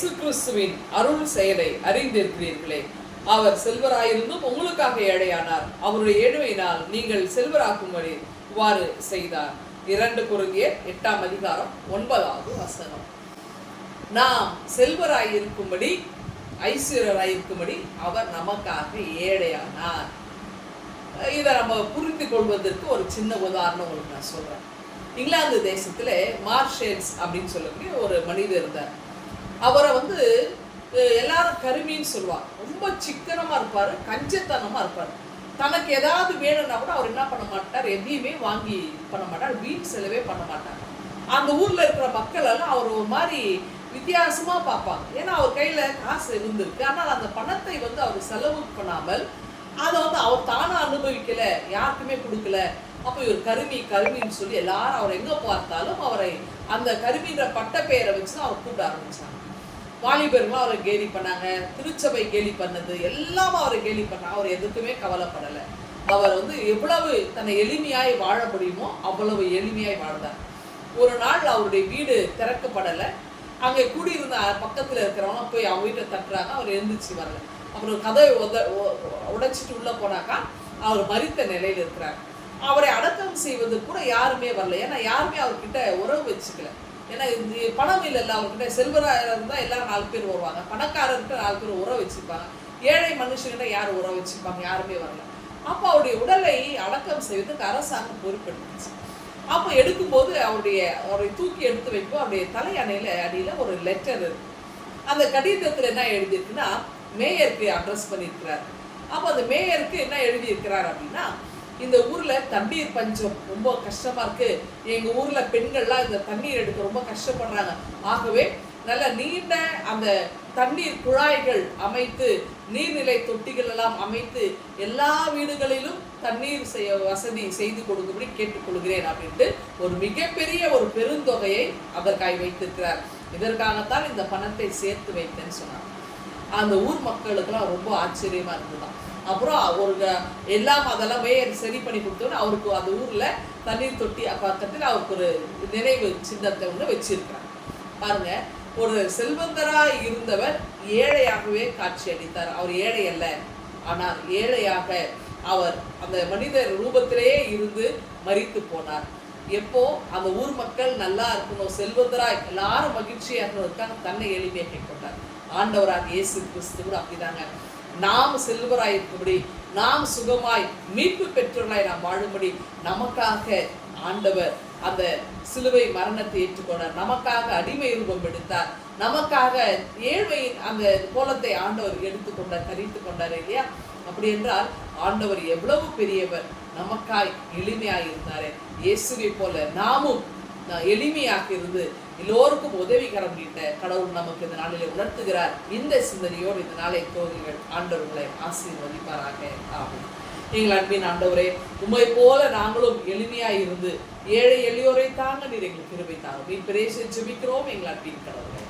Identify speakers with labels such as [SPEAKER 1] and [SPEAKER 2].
[SPEAKER 1] இயேசு கிறிஸ்துவின் அருள் செயலை அறிந்திருக்கிறீர்களே. அவர் செல்வராயிருந்தும் உங்களுக்காக ஏழையானார். அவருடைய ஏழ்மையினால் நீங்கள் செல்வராக்கும்படி இவ்வாறு செய்தார். 2 கொரிந்தியர் 8ஆம் அதிகாரம் 9வது வசனம். நாம் செல்வராயிருக்கும்படி ஐஸ்வர்யராயிருக்கும்படி அவர் நமக்காக ஏழையானார். இதை நம்ம புரிந்து கொள்வதற்கு ஒரு சின்ன உதாரணம் உங்களுக்கு நான் சொல்றேன். இங்கிலாந்து தேசத்துல மார்ஷல்ஸ் அப்படின்னு சொல்லக்கூடிய ஒரு மனிதர் இருந்தார். அவரை எல்லாரும் கருமின்னு சொல்லுவார். ரொம்ப சிக்கனமா இருப்பாரு, கஞ்சத்தனமா இருப்பாரு. தனக்கு ஏதாவது வேணும்னா கூட அவர் என்ன பண்ண மாட்டார், எதையுமே வாங்கி பண்ண மாட்டார், வீண் செலவே பண்ண மாட்டார். அந்த ஊர்ல இருக்கிற மக்கள் எல்லாம் அவர் ஒரு மாதிரி வித்தியாசமா பார்ப்பாங்க. ஏன்னா அவர் கையில காசு இருந்திருக்கு. ஆனால் அந்த பணத்தை அவர் செலவு பண்ணாமல் அதை அவர் தானா அனுபவிக்கல, யாருக்குமே கொடுக்கல. அப்போ இவர் கருமின்னு சொல்லி எல்லாரும் அவர் எங்க பார்த்தாலும் அவரை அந்த கருமின்ற பட்ட பெயரை வச்சு அவர் கூப்பிட ஆரம்பிச்சாங்க. வாலிபர்களும் அவரை கேலி பண்ணாங்க, திருச்சபை கேலி பண்ணது எல்லாம் அவரை கேலி பண்ணாங்க. அவர் எதுக்குமே கவலைப்படலை. அவர் எவ்வளவு தன்னை எளிமையாய் வாழ முடியுமோ அவ்வளவு எளிமையாய் வாழ்ந்தார். ஒரு நாள் அவருடைய வீடு திறக்கப்படலை. அங்கே கூடியிருந்த பக்கத்தில் இருக்கிறவங்க போய் அவங்க வீட்டை தட்டுறாங்க. அவர் எழுந்திரிச்சு வரல. அப்புறம் கதவை உடைச்சிட்டு உள்ள போனாக்கா அவர் மரித்த நிலையில் இருக்கிறார். அவரை அடக்கம் செய்வது கூட யாருமே வரல. ஏன்னா யாருமே அவர்கிட்ட உறவு வச்சுக்கல. ஏன்னா பணம் இல்லைல்ல அவர்கிட்ட. செல்வராக இருந்தால் எல்லாரும் 4 பேர் வருவாங்க, பணக்காரர்கிட்ட 4 பேர் உறவு வச்சுருப்பாங்க. ஏழை மனுஷங்கிட்ட யார் உறவு வச்சுருப்பாங்க? யாருமே வரல. அப்போ அவருடைய உடலை அடக்கம் செய்வதற்கு அரசாங்கம் பொறுப்பெடுத்துச்சு. அப்போ எடுக்கும்போது அவரை தூக்கி எடுத்து வைக்கும் அவருடைய தலையணையில அடியில் ஒரு லெட்டர் இருக்கு. அந்த கடிதத்தில் என்ன எழுதியிருக்குன்னா மேயருக்கு அட்ரஸ் பண்ணியிருக்கிறார். அப்போ அந்த மேயருக்கு என்ன எழுதியிருக்கிறார் அப்படின்னா, இந்த ஊர்ல தண்ணீர் பஞ்சம் ரொம்ப கஷ்டமா இருக்கு. எங்க ஊர்ல பெண்கள்லாம் இந்த தண்ணீர் எடுக்க ரொம்ப கஷ்டப்படுறாங்க. ஆகவே நல்ல நீண்ட அந்த தண்ணீர் குழாய்கள் அமைத்து, நீர்நிலை தொட்டிகள் எல்லாம் அமைத்து எல்லா வீடுகளிலும் தண்ணீர் வசதி செய்து கொடுக்கும்படி கேட்டுக்கொள்கிறேன் அப்படின்ட்டு ஒரு மிகப்பெரிய ஒரு பெருந்தொகையை அதற்காக வைத்திருக்கிறார். இதற்காகத்தான் இந்த பணத்தை சேர்த்து வைத்தேன்னு சொன்னார். அந்த ஊர் மக்களுக்கெல்லாம் ரொம்ப ஆச்சரியமா இருந்துதான். அப்புறம் எல்லாம் அதெல்லாம் சரி பண்ணி கொடுத்தோன்னு அவருக்கு அந்த ஊர்ல தண்ணீர் தொட்டி பக்கத்தில் அவருக்கு ஒரு நினைவு சின்னத்தை வச்சிருக்கிறார். பாருங்க, ஒரு செல்வந்தராய் இருந்தவர் ஏழையாகவே காட்சி அளித்தார். அவர் ஏழை அல்ல, ஆனால் ஏழையாக அவர் அந்த மனிதர் ரூபத்திலேயே இருந்து மரித்து போனார். எப்போ அந்த ஊர் மக்கள் நல்லா இருக்கணும், செல்வந்தராய் எல்லாரும் மகிழ்ச்சியா இருக்கணும், தன்னை எளிமையாக்கி கொண்டார். ஆண்டவராக இயேசு கிறிஸ்து கூட அப்படிதாங்க. நாம் செல்வராய் இருக்கும்படி, நாம் சுகமாய் மீட்பு பெற்றவர்களாய் நாம் வாழும்படி நமக்காக ஆண்டவர் அந்த சிலுவை மரணத்தை ஏற்றுக்கொண்டார். நமக்காக அடிமை ரூபம் எடுத்தார். நமக்காக ஏழ்மையின் அந்த கோலத்தை ஆண்டவர் எடுத்துக்கொண்டார், தரித்து கொண்டார் இல்லையா? அப்படி என்றால் ஆண்டவர் எவ்வளவு பெரியவர், நமக்காய் எளிமையாய் இருந்தாரு. இயேசுவை போல நாமும் எளிமையாக இருந்து எல்லோருக்கும் உதவிகரம் நீட்ட கடவுள் நமக்கு இந்த நாளிலே உணர்த்துகிறார். இந்த சிந்தனையோடு இந்த நாளை தோதுங்கள். ஆண்டவர்களை ஆசீர்வதிப்பாராக. ஆமென். எங்கள் அன்பின் ஆண்டவரே, உம்மை போல நாங்களும் எளிமையாய் இருந்து ஏழை எளியோரை தாங்க நீர் எங்களுக்கு கிருபை தாரும். மீட்பரே ஜெபிக்கிறோம் எங்கள் அன்பின் கடவுளே.